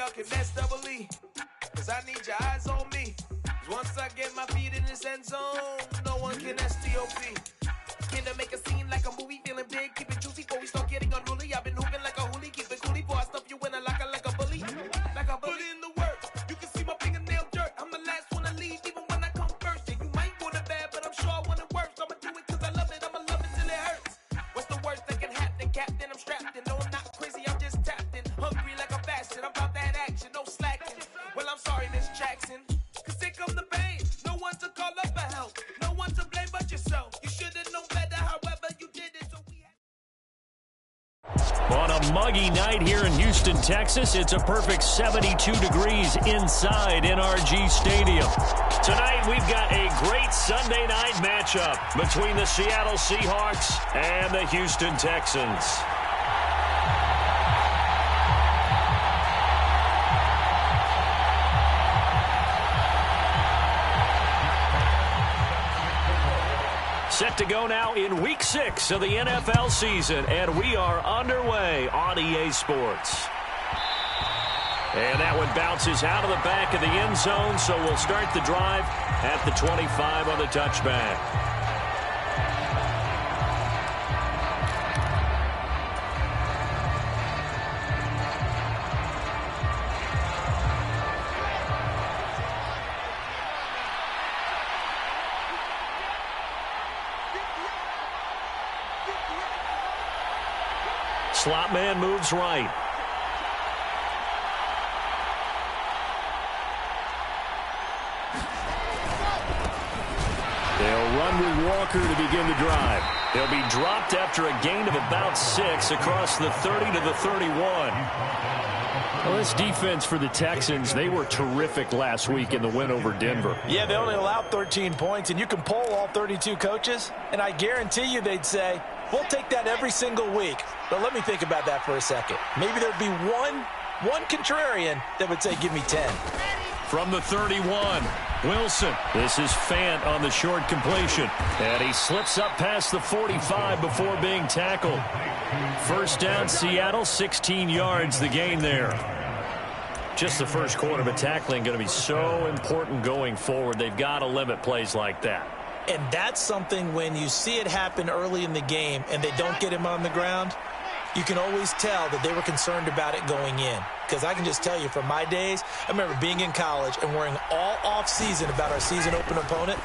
y'all can nest double E. Cause I need your eyes on me. Cause once I get my feet in this end zone, no one can STOP. Can to make a scene like a movie, feeling big, keep it juicy before we start getting unruly. I've been hooping like a hoolie, keep it coolie before I stuff you in a locker like a bully. Like a bully. Put in the work, you can see my fingernail dirt. I'm the last one to leave, even when I come first. And you might want it bad, but I'm sure I want it worse. I'ma do it cause I love it, I'ma love it till it hurts. What's the worst that can happen, Captain? I'm strapped in, no I'm not crazy, I'm just tapped in. Hungry like a bastard, I'm about that action, no slacking. Well, I'm sorry, Miss Jackson, cause here come the pain. No one to call up for help, no one to blame but yourself. You should've known better, however you did it, so we On a muggy night here in Houston, Texas, it's a perfect 72 degrees inside NRG Stadium. Tonight, we've got a great Sunday night matchup between the Seattle Seahawks and the Houston Texans. Set to go now in Week 6 of the NFL season, and we are underway on EA Sports. And that one bounces out of the back of the end zone, so we'll start the drive at the 25 on the touchback. Slot man moves right. They'll run with Walker to begin the drive. They'll be dropped after a gain of about 6 across the 30 to the 31. Well, this defense for the Texans, they were terrific last week in the win over Denver. Yeah, they only allowed 13 points, and you can poll all 32 coaches, and I guarantee you they'd say, we'll take that every single week. But let me think about that for a second. Maybe there'd be one contrarian that would say, give me 10. From the 31, Wilson. This is Fant on the short completion. And he slips up past the 45 before being tackled. First down, Seattle, 16 yards, the gain there. Just the first quarter, but tackling going to be so important going forward. They've got to limit plays like that. And that's something when you see it happen early in the game and they don't get him on the ground, you can always tell that they were concerned about it going in. Because I can just tell you from my days, I remember being in college and worrying all off-season about our season open opponent,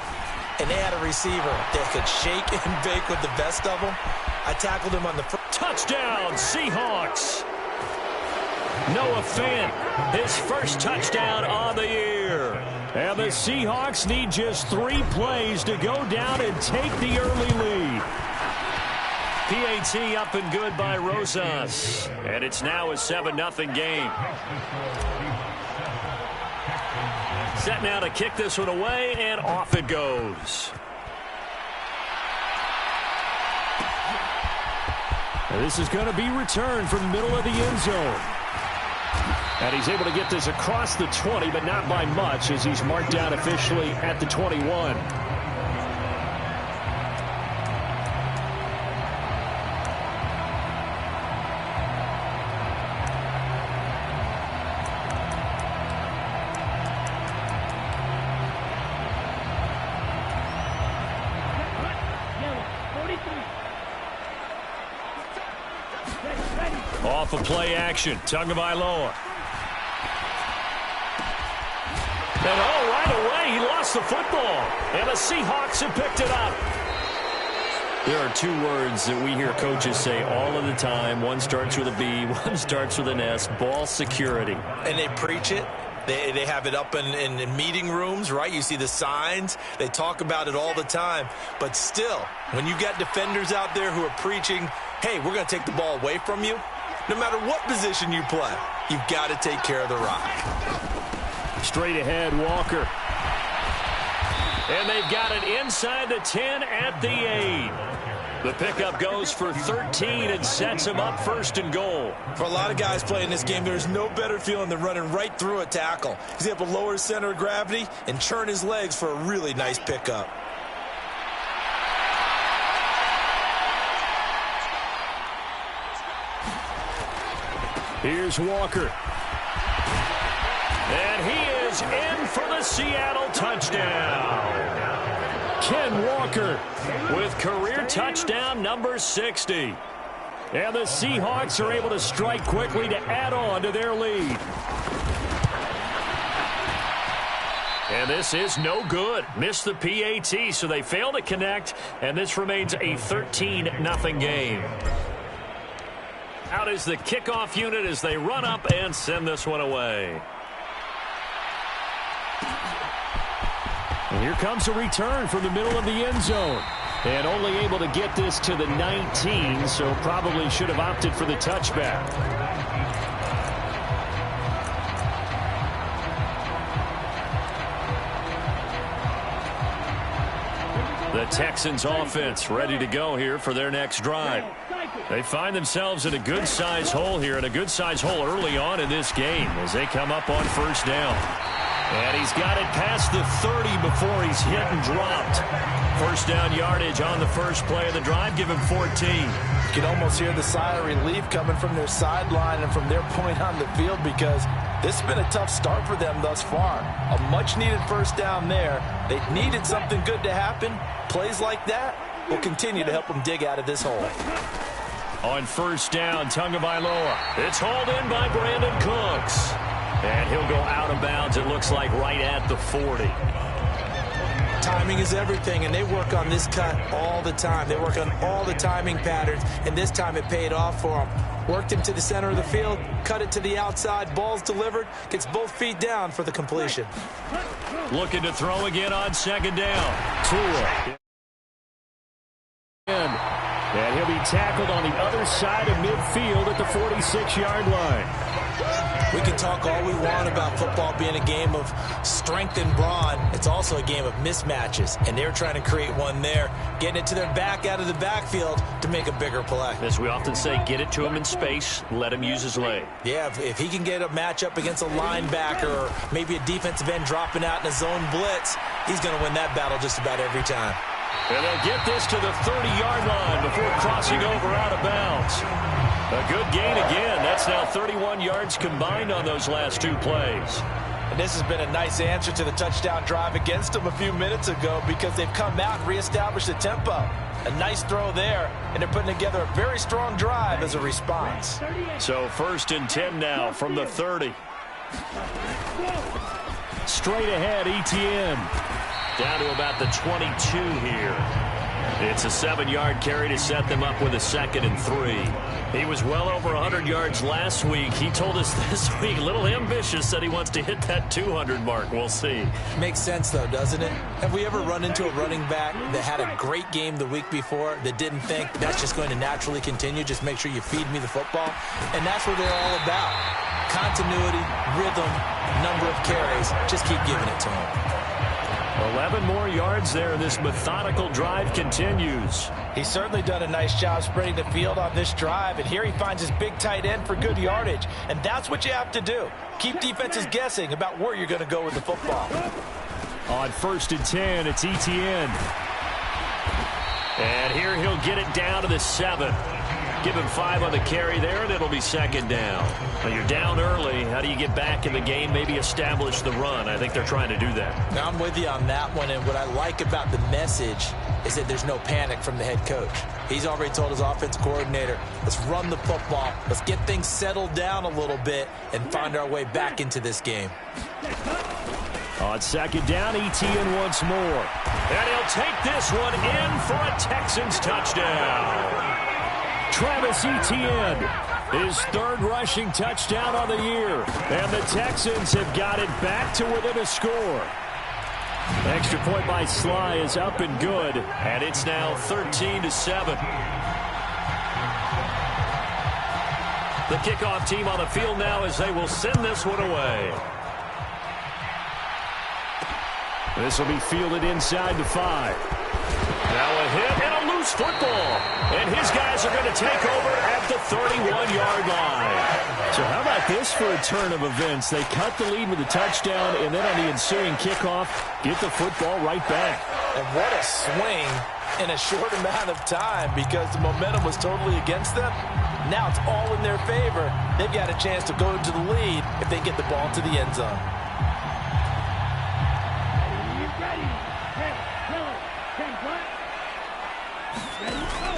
and they had a receiver that could shake and bake with the best of them. I tackled him on the first. Touchdown, Seahawks. Noah Fant, his first touchdown on the year. And the Seahawks need just 3 plays to go down and take the early lead. PAT up and good by Rosas. And it's now a 7-0 game. Set now to kick this one away, and off it goes. And this is going to be returned from the middle of the end zone. And he's able to get this across the 20, but not by much, as he's marked down officially at the 21. Off of play action, Tagovailoa. And right away, he lost the football. And the Seahawks have picked it up. There are 2 words that we hear coaches say all of the time. One starts with a B, one starts with an S. Ball security. And they preach it. They have it up in meeting rooms, right? You see the signs. They talk about it all the time. But still, when you got defenders out there who are preaching, hey, we're going to take the ball away from you, no matter what position you play, you've got to take care of the rock. Straight ahead, Walker. And they've got it inside the 10 at the 8. The pickup goes for 13 and sets him up 1st and goal. For a lot of guys playing this game, there's no better feeling than running right through a tackle. He's able to lower his center of gravity and churn his legs for a really nice pickup. Here's Walker. And he is in for the Seattle touchdown. Ken Walker with career touchdown number 60. And the Seahawks are able to strike quickly to add on to their lead. And this is no good. Missed the PAT, so they fail to connect, and this remains a 13-0 game. Out is the kickoff unit as they run up and send this one away. And here comes a return from the middle of the end zone. And only able to get this to the 19, so probably should have opted for the touchback. The Texans offense ready to go here for their next drive. They find themselves in a good-sized hole here, and a good-sized hole early on in this game as they come up on first down. And he's got it past the 30 before he's hit and dropped. First down yardage on the first play of the drive. Give him 14. You can almost hear the sigh of relief coming from their sideline and from their point on the field, because this has been a tough start for them thus far. A much-needed first down there. They needed something good to happen. Plays like that will continue to help them dig out of this hole. On first down, Tagovailoa. It's hauled in by Brandon Cooks. And he'll go out of bounds, it looks like, right at the 40. Timing is everything, and they work on this cut all the time. They work on all the timing patterns, and this time it paid off for them. Worked him to the center of the field, cut it to the outside, ball's delivered, gets both feet down for the completion. Looking to throw again on second down. Tua. And he'll be tackled on the other side of midfield at the 46-yard line. We can talk all we want about football being a game of strength and brawn. It's also a game of mismatches, and they're trying to create one there, getting it to their back out of the backfield to make a bigger play. As we often say, get it to him in space, let him use his leg. Yeah, if he can get a matchup against a linebacker or maybe a defensive end dropping out in a zone blitz, he's going to win that battle just about every time. And they'll get this to the 30-yard line before crossing over out of bounds. A good gain again. That's now 31 yards combined on those last two plays. And this has been a nice answer to the touchdown drive against them a few minutes ago, because they've come out and reestablished the tempo. A nice throw there, and they're putting together a very strong drive as a response. So 1st and 10 now from the 30. Straight ahead, Etienne. Down to about the 22 here. It's a 7-yard carry to set them up with a 2nd and 3. He was well over 100 yards last week. He told us this week, a little ambitious, said he wants to hit that 200 mark. We'll see. Makes sense, though, doesn't it? Have we ever run into a running back that had a great game the week before that didn't think that's just going to naturally continue? Just make sure you feed me the football. And that's what they're all about. Continuity, rhythm, number of carries. Just keep giving it to him. 11 more yards there. This methodical drive continues. He's certainly done a nice job spreading the field on this drive, and here he finds his big tight end for good yardage. And that's what you have to do. Keep defenses guessing about where you're going to go with the football. On 1st and 10, it's Etienne. And here he'll get it down to the 7. Give him 5 on the carry there, and it'll be 2nd down. But you're down early. How do you get back in the game, maybe establish the run? I think they're trying to do that. Now, I'm with you on that one, and what I like about the message is that there's no panic from the head coach. He's already told his offensive coordinator, let's run the football, let's get things settled down a little bit and find our way back into this game. On 2nd down, Etienne once more. And he'll take this one in for a Texans touchdown. Travis Etienne, his 3rd rushing touchdown on the year. And the Texans have got it back to within a score. Extra point by Sly is up and good. And it's now 13-7. The kickoff team on the field now as they will send this one away. This will be fielded inside the 5. Now a hit and a loose football. And his guys are going to take over at the 31-yard line. So how about this for a turn of events? They cut the lead with a touchdown, and then on the ensuing kickoff, get the football right back. And what a swing in a short amount of time, because the momentum was totally against them. Now it's all in their favor. They've got a chance to go into the lead if they get the ball to the end zone.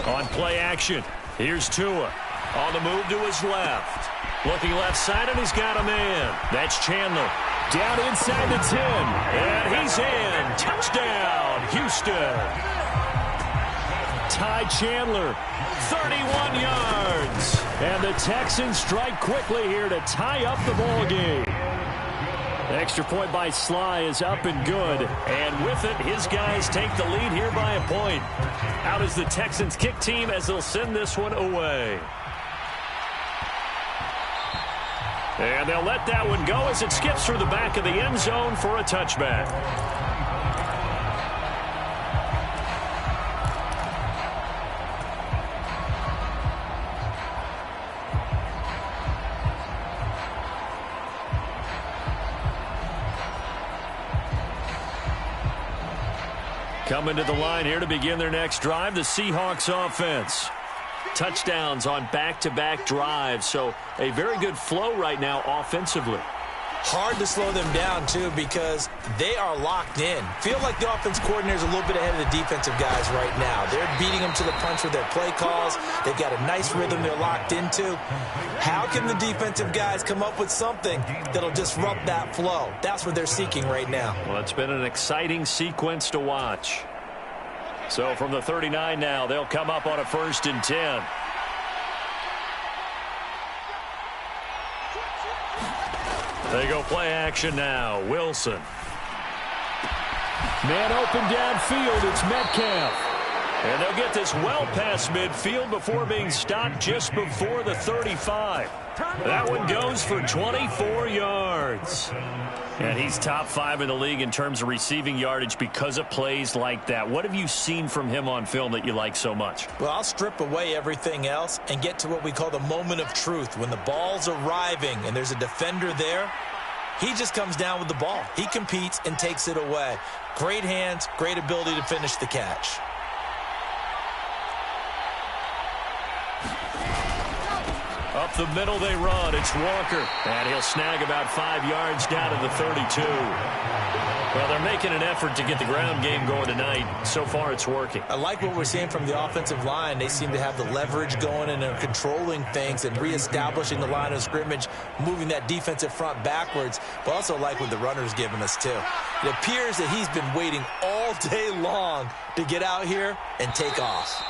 On play action, here's Tua. On the move to his left. Looking left side, and he's got a man. That's Chandler. Down inside the 10. And he's in. Touchdown, Houston. Ty Chandler, 31 yards. And the Texans strike quickly here to tie up the ball game. The extra point by Sly is up and good. And with it, his guys take the lead here by a point. Out is the Texans kick team as they'll send this one away. And they'll let that one go as it skips through the back of the end zone for a touchback. Coming to the line here to begin their next drive, the Seahawks offense. Touchdowns on back-to-back drives, so a very good flow right now offensively. Hard to slow them down, too, because they are locked in. Feel like the offense coordinator is a little bit ahead of the defensive guys right now. They're beating them to the punch with their play calls. They've got a nice rhythm they're locked into. How can the defensive guys come up with something that'll disrupt that flow? That's what they're seeking right now. Well, it's been an exciting sequence to watch. So from the 39 now, they'll come up on a 1st and 10. They go play action now. Wilson. Man open downfield. It's Metcalf. And they'll get this well past midfield before being stopped just before the 35. That one goes for 24 yards. And he's top 5 in the league in terms of receiving yardage because of plays like that. What have you seen from him on film that you like so much? Well, I'll strip away everything else and get to what we call the moment of truth. When the ball's arriving and there's a defender there, he just comes down with the ball. He competes and takes it away. Great hands, great ability to finish the catch. Up the middle they run. It's Walker. And he'll snag about 5 yards down to the 32. Well, they're making an effort to get the ground game going tonight. So far, it's working. I like what we're seeing from the offensive line. They seem to have the leverage going, and they're controlling things and reestablishing the line of scrimmage, moving that defensive front backwards. But also like what the runner's giving us, too. It appears that he's been waiting all day long to get out here and take off.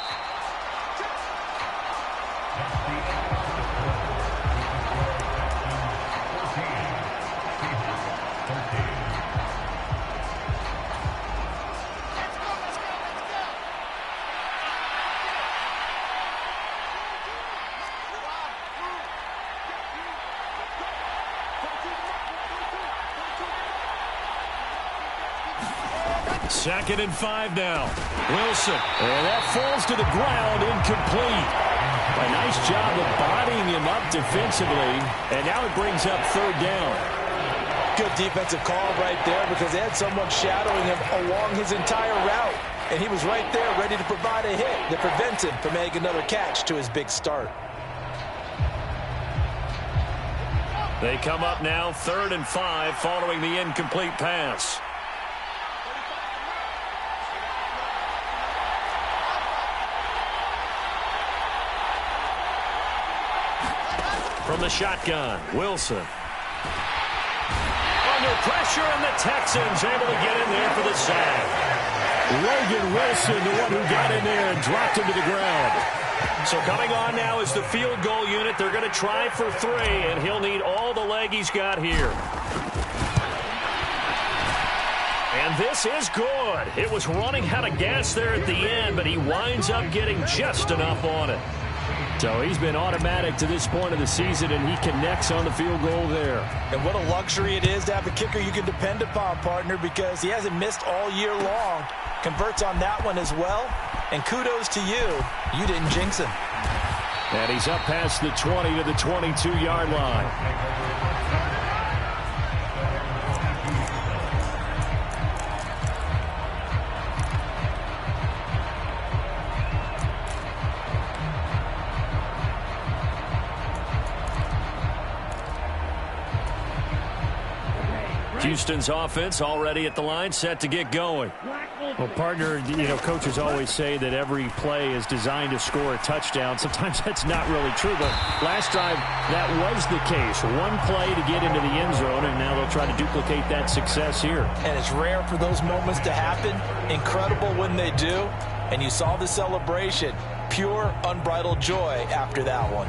Second and 5 now. Wilson. And that falls to the ground, incomplete. A nice job of bodying him up defensively. And now it brings up 3rd down. Good defensive call right there because they had someone shadowing him along his entire route. And he was right there ready to provide a hit that prevents him from making another catch to his big start. They come up now 3rd and 5 following the incomplete pass. From the shotgun, Wilson. Under pressure, and the Texans able to get in there for the sack. Logan Wilson, the one who got in there and dropped him to the ground. So coming on now is the field goal unit. They're going to try for 3, and he'll need all the leg he's got here. And this is good. It was running out of gas there at the end, but he winds up getting just enough on it. So he's been automatic to this point of the season, and he connects on the field goal there. And what a luxury it is to have a kicker you can depend upon, partner, because he hasn't missed all year long. Converts on that one as well. And kudos to you. You didn't jinx him. And he's up past the 20 to the 22-yard line. Houston's offense already at the line, set to get going. Well, partner, coaches always say that every play is designed to score a touchdown. Sometimes that's not really true, but last drive, that was the case. One play to get into the end zone, and now they'll try to duplicate that success here. And it's rare for those moments to happen. Incredible when they do. And you saw the celebration. Pure, unbridled joy after that one.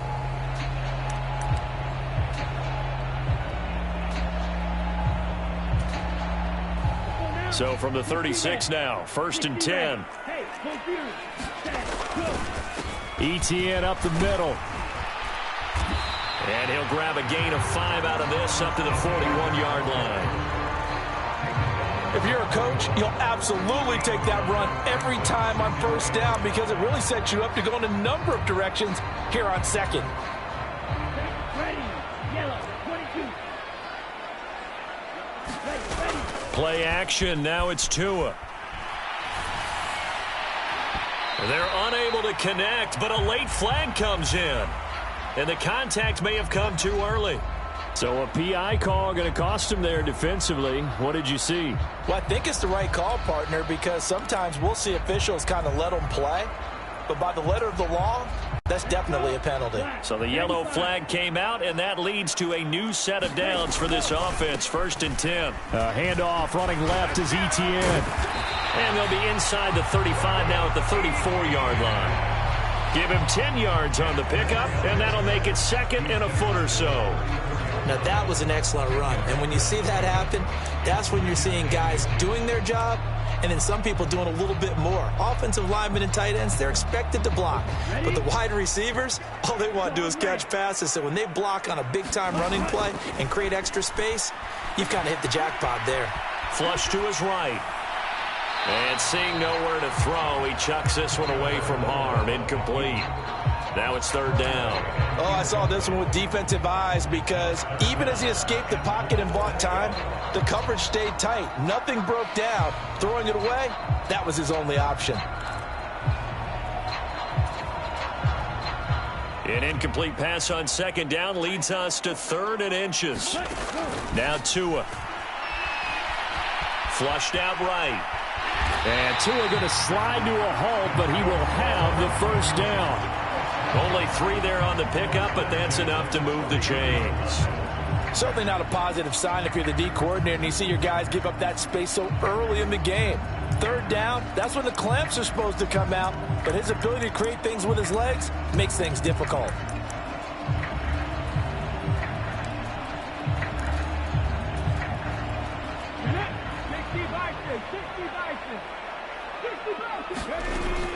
So from the 36 now, 1st and 10. ETN up the middle. And he'll grab a gain of 5 out of this up to the 41-yard line. If you're a coach, you'll absolutely take that run every time on 1st down because it really sets you up to go in a number of directions here on 2nd. Play action. Now it's Tua. They're unable to connect, but a late flag comes in. And the contact may have come too early. So a PI call going to cost him there defensively. What did you see? Well, I think it's the right call, partner, because sometimes we'll see officials kind of let them play. But by the letter of the law, that's definitely a penalty. So the yellow flag came out, and that leads to a new set of downs for this offense. 1st and 10. Handoff running left is ETN. And they'll be inside the 35 now at the 34-yard line. Give him 10 yards on the pickup, and that'll make it 2nd and a foot or so. Now, that was an excellent run. And when you see that happen, that's when you're seeing guys doing their job and then some people doing a little bit more. Offensive linemen and tight ends, they're expected to block. But the wide receivers, all they want to do is catch passes. So when they block on a big-time running play and create extra space, you've kind of hit the jackpot there. Flush to his right. And seeing nowhere to throw, he chucks this one away from harm. Incomplete. Now it's 3rd down. Oh, I saw this one with defensive eyes because even as he escaped the pocket and bought time, the coverage stayed tight. Nothing broke down. Throwing it away, that was his only option. An incomplete pass on 2nd down leads us to 3rd and inches. Now Tua. Flushed out right. And Tua going to slide to a halt, but he will have the 1st down. Only 3 there on the pickup, but that's enough to move the chains. Certainly not a positive sign if you're the D coordinator and you see your guys give up that space so early in the game. 3rd down, that's when the clamps are supposed to come out, but his ability to create things with his legs makes things difficult.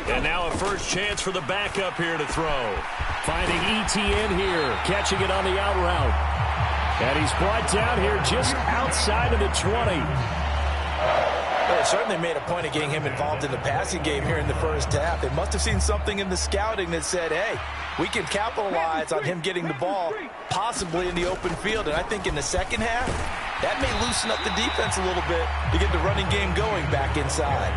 And now a first chance for the backup here to throw. Finding ETN here, catching it on the out route. And he's brought down here just outside of the 20. Well, they certainly made a point of getting him involved in the passing game here in the 1st half. They must have seen something in the scouting that said, hey, we can capitalize on him getting the ball, possibly in the open field. And I think in the 2nd half, that may loosen up the defense a little bit to get the running game going back inside.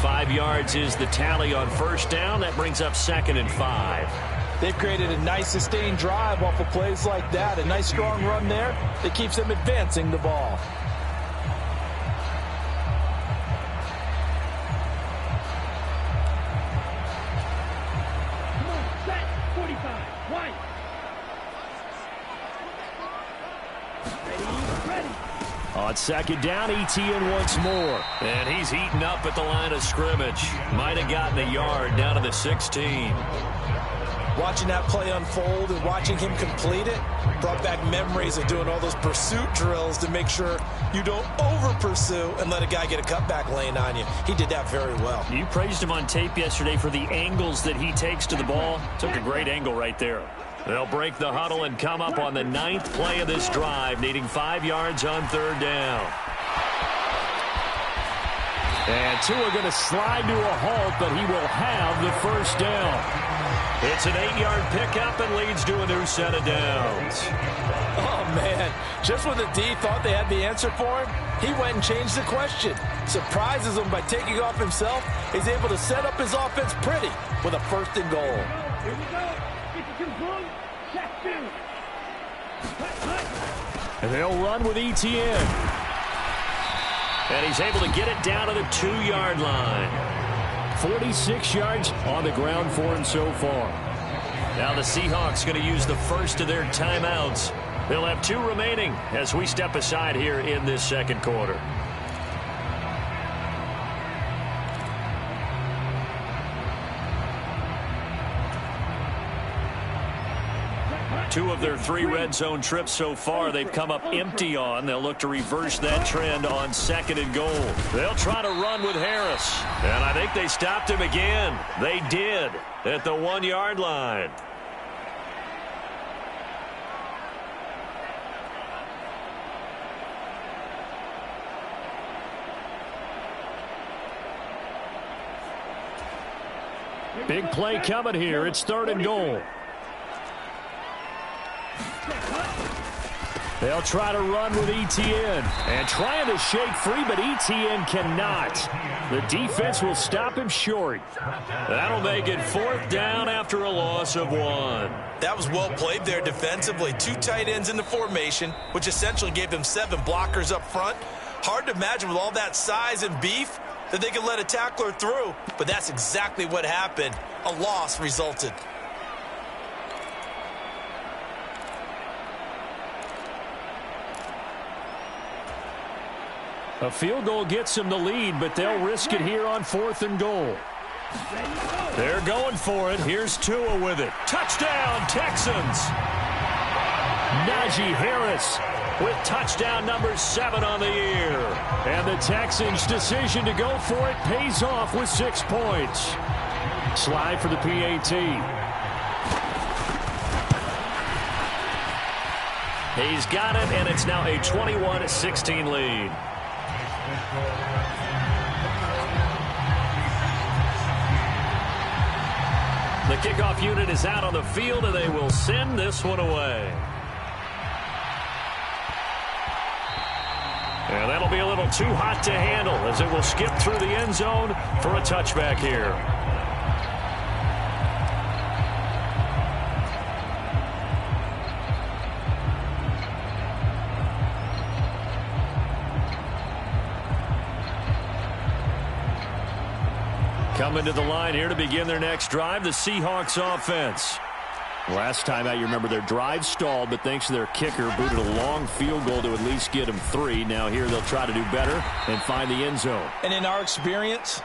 5 yards is the tally on 1st down. That brings up 2nd and 5. They've created a nice sustained drive off of plays like that. A nice strong run there that keeps them advancing the ball. On 2nd down, ETN once more. And he's eaten up at the line of scrimmage. Might have gotten a yard down to the 16. Watching that play unfold and watching him complete it brought back memories of doing all those pursuit drills to make sure you don't over-pursue and let a guy get a cutback lane on you. He did that very well. You praised him on tape yesterday for the angles that he takes to the ball. Took a great angle right there. They'll break the huddle and come up on the 9th play of this drive, needing 5 yards on 3rd down. And Tua going to slide to a halt, but he will have the 1st down. It's an 8-yard pickup and leads to a new set of downs. Oh, man. Just when the D thought they had the answer for him, he went and changed the question. Surprises him by taking off himself. He's able to set up his offense pretty with a 1st and goal. Here we go. 52 boom. Check 2. And they'll run with Etienne. And he's able to get it down to the 2-yard line. 46 yards on the ground for him so far. Now the Seahawks going to use the first of their timeouts. They'll have 2 remaining as we step aside here in this second quarter. Two of their 3 red zone trips so far, they've come up empty on. They'll look to reverse that trend on 2nd and goal. They'll try to run with Harris. And I think they stopped him again. They did at the 1-yard line. Big play coming here. It's 3rd and goal. They'll try to run with Etienne. And trying to shake free, but Etienne cannot. The defense will stop him short. That'll make it 4th down after a loss of 1. That was well played there defensively. 2 tight ends in the formation, which essentially gave them 7 blockers up front. Hard to imagine with all that size and beef that they could let a tackler through. But that's exactly what happened. A loss resulted. A field goal gets them the lead, but they'll risk it here on 4th and goal. They're going for it. Here's Tua with it. Touchdown, Texans! Najee Harris with touchdown number 7 on the year. And the Texans' decision to go for it pays off with 6 points. Slide for the PAT. He's got it, and it's now a 21-16 lead. The kickoff unit is out on the field, and they will send this one away. And that'll be a little too hot to handle as it will skip through the end zone for a touchback here. Coming to the line here to begin their next drive, the Seahawks offense. Last time out, you remember their drive stalled, but thanks to their kicker, booted a long field goal to at least get them 3. Now here they'll try to do better and find the end zone. And in our experience,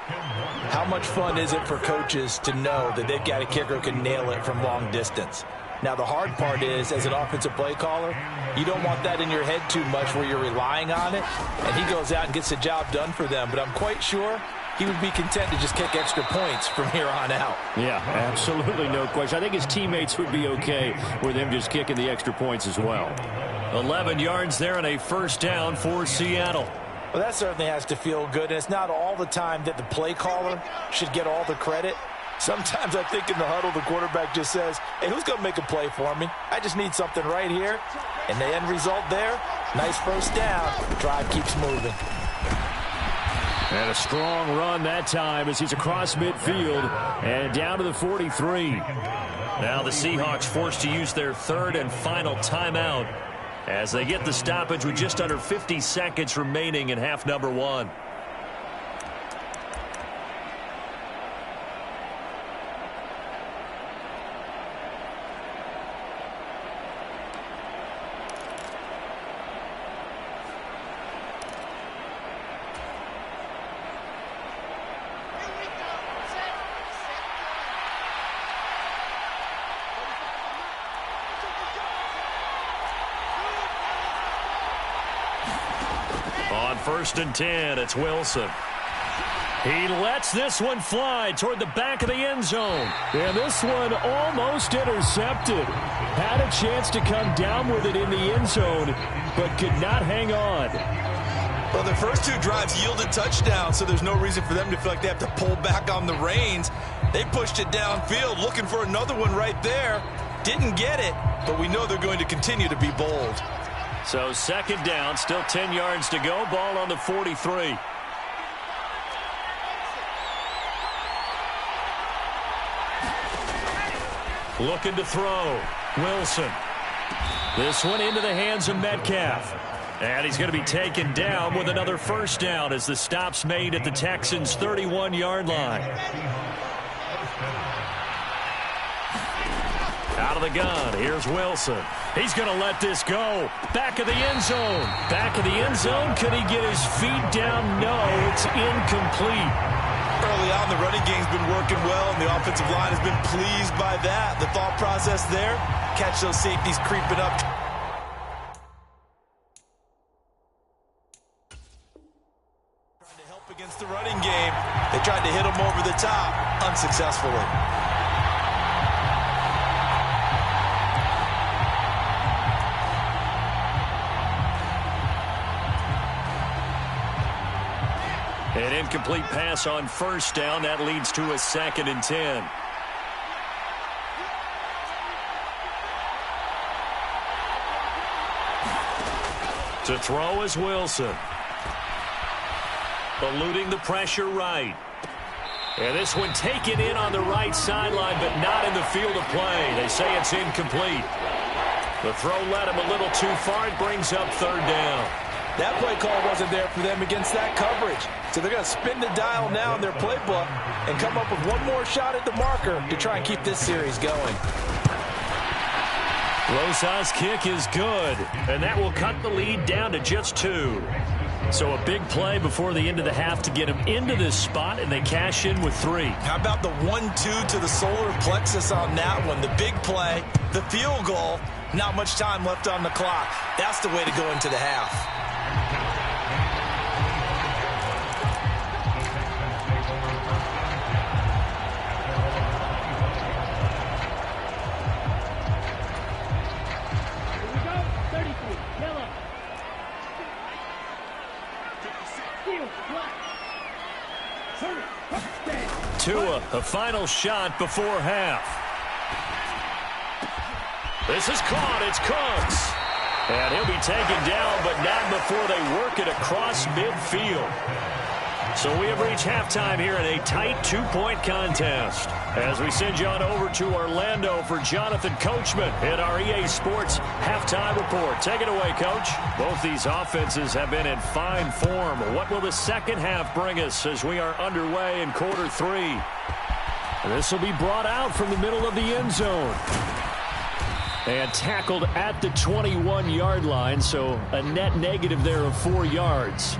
how much fun is it for coaches to know that they've got a kicker who can nail it from long distance? Now, the hard part is, as an offensive play caller, you don't want that in your head too much where you're relying on it, and he goes out and gets the job done for them. But I'm quite sure he would be content to just kick extra points from here on out. Yeah, absolutely no question. I think his teammates would be okay with him just kicking the extra points as well. 11 yards there and a 1st down for Seattle. Well, that certainly has to feel good, and it's not all the time that the play caller should get all the credit. Sometimes I think in the huddle, the quarterback just says, hey, who's going to make a play for me? I just need something right here. And the end result there, nice 1st down. Drive keeps moving. And a strong run that time as he's across midfield and down to the 43. Now the Seahawks forced to use their 3rd and final timeout as they get the stoppage with just under 50 seconds remaining in half number 1. On 1st and 10, it's Wilson. He lets this one fly toward the back of the end zone. And this one almost intercepted. Had a chance to come down with it in the end zone, but could not hang on. Well, their first 2 drives yielded touchdowns, so there's no reason for them to feel like they have to pull back on the reins. They pushed it downfield, looking for another one right there. Didn't get it, but we know they're going to continue to be bold. So 2nd down, still 10 yards to go. Ball on the 43. Looking to throw. Wilson. This one into the hands of Metcalf. And he's going to be taken down with another first down as the stop's made at the Texans' 31-yard line. Out of the gun, here's Wilson. He's going to let this go. Back of the end zone. Back of the end zone. Could he get his feet down? No, it's incomplete. Early on, the running game's been working well, and the offensive line has been pleased by that. The thought process there, catch those safeties creeping up. Trying to help against the running game. They tried to hit him over the top, unsuccessfully. An incomplete pass on first down. That leads to a 2nd and 10. To throw is Wilson. Eluding the pressure right. And this one taken in on the right sideline, but not in the field of play. They say it's incomplete. The throw led him a little too far. It brings up 3rd down. That play call wasn't there for them against that coverage. So they're going to spin the dial now in their playbook and come up with one more shot at the marker to try and keep this series going. Rosas' kick is good, and that will cut the lead down to just 2. So a big play before the end of the half to get him into this spot, and they cash in with 3. How about the 1-2 to the solar plexus on that one? The big play, the field goal, not much time left on the clock. That's the way to go into the half. Tua, a final shot before half. This is caught. It's Cooks. And he'll be taken down, but not before they work it across midfield. So we have reached halftime here in a tight 2-point contest. As we send you on over to Orlando for Jonathan Coachman in our EA Sports Halftime Report. Take it away, Coach. Both these offenses have been in fine form. What will the second half bring us as we are underway in quarter 3? This will be brought out from the middle of the end zone. And tackled at the 21-yard line, so a net negative there of 4 yards.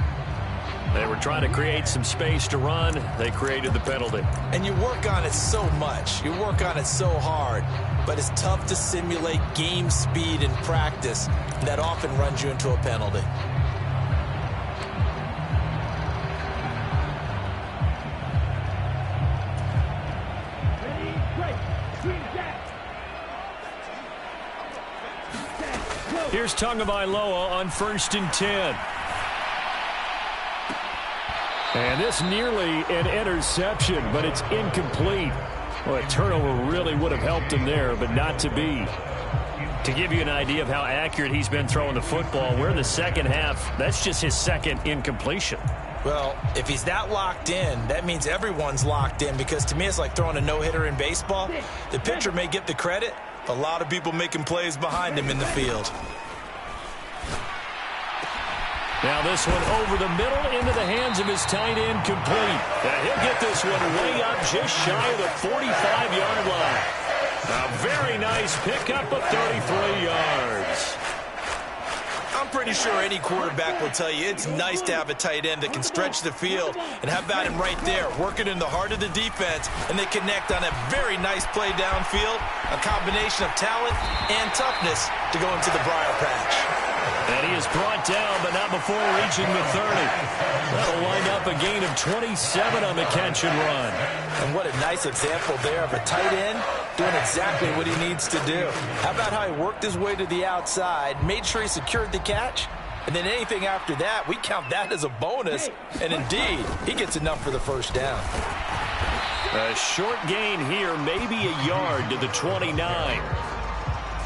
They were trying to create some space to run. They created the penalty. And you work on it so much. You work on it so hard. But it's tough to simulate game speed in practice. That often runs you into a penalty. Here's Tagovailoa on 1st and 10. And this nearly an interception, but it's incomplete. Well, a turnover really would have helped him there, but not to be. To give you an idea of how accurate he's been throwing the football, we're in the second half. That's just his 2nd incompletion. Well, if he's that locked in, that means everyone's locked in, because to me it's like throwing a no-hitter in baseball. The pitcher may get the credit, a lot of people making plays behind him in the field. Now this one over the middle into the hands of his tight end, complete. And he'll get this one way up just shy of the 45-yard line. A very nice pickup of 33 yards. I'm pretty sure any quarterback will tell you it's nice to have a tight end that can stretch the field. And how about him right there, working in the heart of the defense, and they connect on a very nice play downfield, a combination of talent and toughness to go into the briar patch. And he is brought down, but not before reaching the 30. That'll wind up a gain of 27 on the catch and run. And what a nice example there of a tight end doing exactly what he needs to do. How about how he worked his way to the outside, made sure he secured the catch, and then anything after that, we count that as a bonus. And indeed, he gets enough for the first down. A short gain here, maybe a yard to the 29.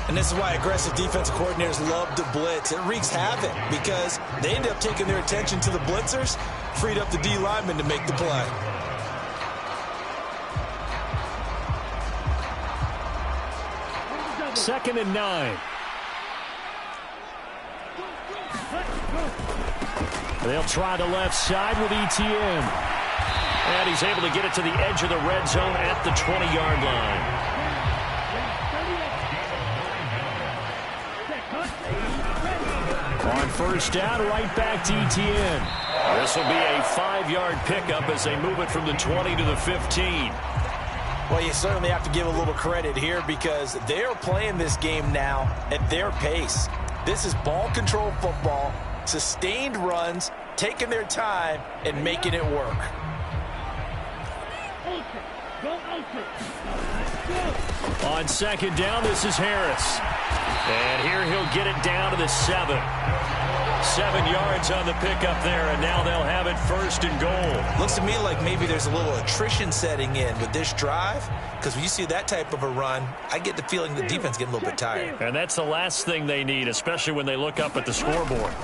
And this is why aggressive defensive coordinators love to blitz. It wreaks havoc because they end up taking their attention to the blitzers, freed up the D lineman to make the play. Second and 9. They'll try the left side with Etienne. And he's able to get it to the edge of the red zone at the 20-yard line. On first down, right back to Etienne. This will be a 5-yard pickup as they move it from the 20 to the 15. Well, you certainly have to give a little credit here because they're playing this game now at their pace. This is ball control football, sustained runs, taking their time, and making it work. On second down, this is Harris. And here he'll get it down to the 7. 7 yards on the pickup there, and now they'll have it first and goal. Looks to me like maybe there's a little attrition setting in with this drive, because when you see that type of a run, I get the feeling the defense getting a little bit tired. And that's the last thing they need, especially when they look up at the scoreboard.